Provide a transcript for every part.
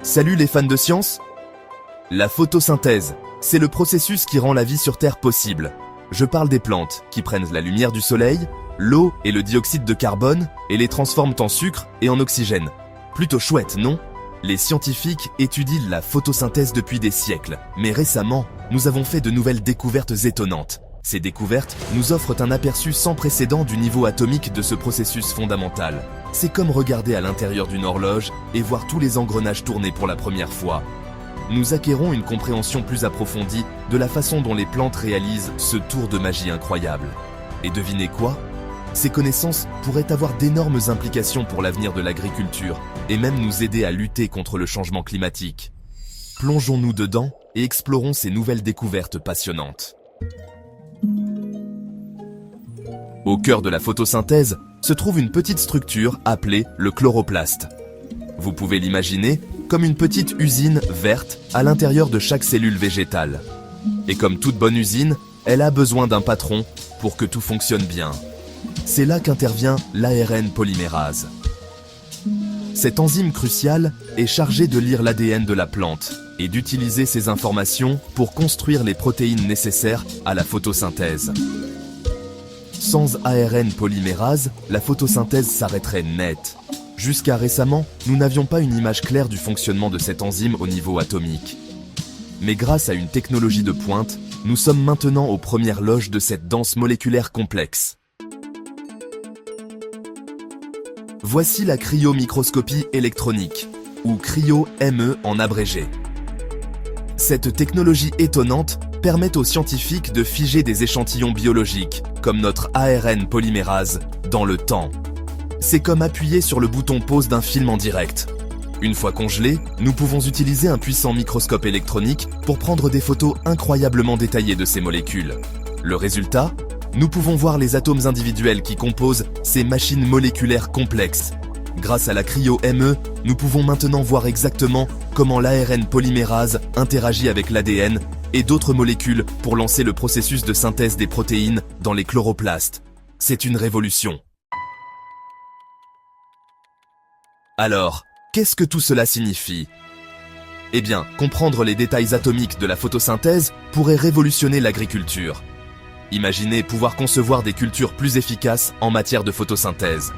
Salut les fans de science! La photosynthèse, c'est le processus qui rend la vie sur Terre possible. Je parle des plantes, qui prennent la lumière du soleil, l'eau et le dioxyde de carbone, et les transforment en sucre et en oxygène. Plutôt chouette, non? Les scientifiques étudient la photosynthèse depuis des siècles, mais récemment, nous avons fait de nouvelles découvertes étonnantes. Ces découvertes nous offrent un aperçu sans précédent du niveau atomique de ce processus fondamental. C'est comme regarder à l'intérieur d'une horloge et voir tous les engrenages tourner pour la première fois. Nous acquérons une compréhension plus approfondie de la façon dont les plantes réalisent ce tour de magie incroyable. Et devinez quoi? Ces connaissances pourraient avoir d'énormes implications pour l'avenir de l'agriculture et même nous aider à lutter contre le changement climatique. Plongeons-nous dedans et explorons ces nouvelles découvertes passionnantes. Au cœur de la photosynthèse se trouve une petite structure appelée le chloroplaste. Vous pouvez l'imaginer comme une petite usine verte à l'intérieur de chaque cellule végétale. Et comme toute bonne usine, elle a besoin d'un patron pour que tout fonctionne bien. C'est là qu'intervient l'ARN polymérase. Cette enzyme cruciale est chargée de lire l'ADN de la plante et d'utiliser ces informations pour construire les protéines nécessaires à la photosynthèse. Sans ARN polymérase, la photosynthèse s'arrêterait net. Jusqu'à récemment, nous n'avions pas une image claire du fonctionnement de cette enzyme au niveau atomique. Mais grâce à une technologie de pointe, nous sommes maintenant aux premières loges de cette danse moléculaire complexe. Voici la cryomicroscopie électronique, ou cryo-ME en abrégé. Cette technologie étonnante permet aux scientifiques de figer des échantillons biologiques, comme notre ARN polymérase, dans le temps. C'est comme appuyer sur le bouton pause d'un film en direct. Une fois congelés, nous pouvons utiliser un puissant microscope électronique pour prendre des photos incroyablement détaillées de ces molécules. Le résultat? Nous pouvons voir les atomes individuels qui composent ces machines moléculaires complexes. Grâce à la cryo-ME, nous pouvons maintenant voir exactement comment l'ARN polymérase interagit avec l'ADN et d'autres molécules pour lancer le processus de synthèse des protéines dans les chloroplastes. C'est une révolution. Alors, qu'est-ce que tout cela signifie? Eh bien, comprendre les détails atomiques de la photosynthèse pourrait révolutionner l'agriculture. Imaginez pouvoir concevoir des cultures plus efficaces en matière de photosynthèse.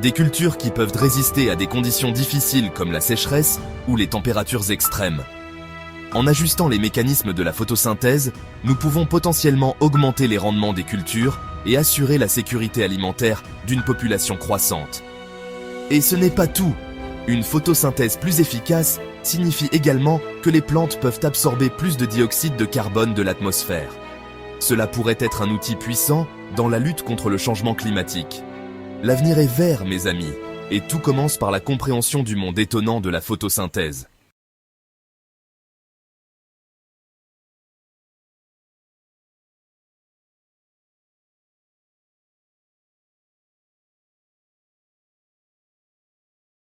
Des cultures qui peuvent résister à des conditions difficiles comme la sécheresse ou les températures extrêmes. En ajustant les mécanismes de la photosynthèse, nous pouvons potentiellement augmenter les rendements des cultures et assurer la sécurité alimentaire d'une population croissante. Et ce n'est pas tout. Une photosynthèse plus efficace signifie également que les plantes peuvent absorber plus de dioxyde de carbone de l'atmosphère. Cela pourrait être un outil puissant dans la lutte contre le changement climatique. L'avenir est vert, mes amis, et tout commence par la compréhension du monde étonnant de la photosynthèse.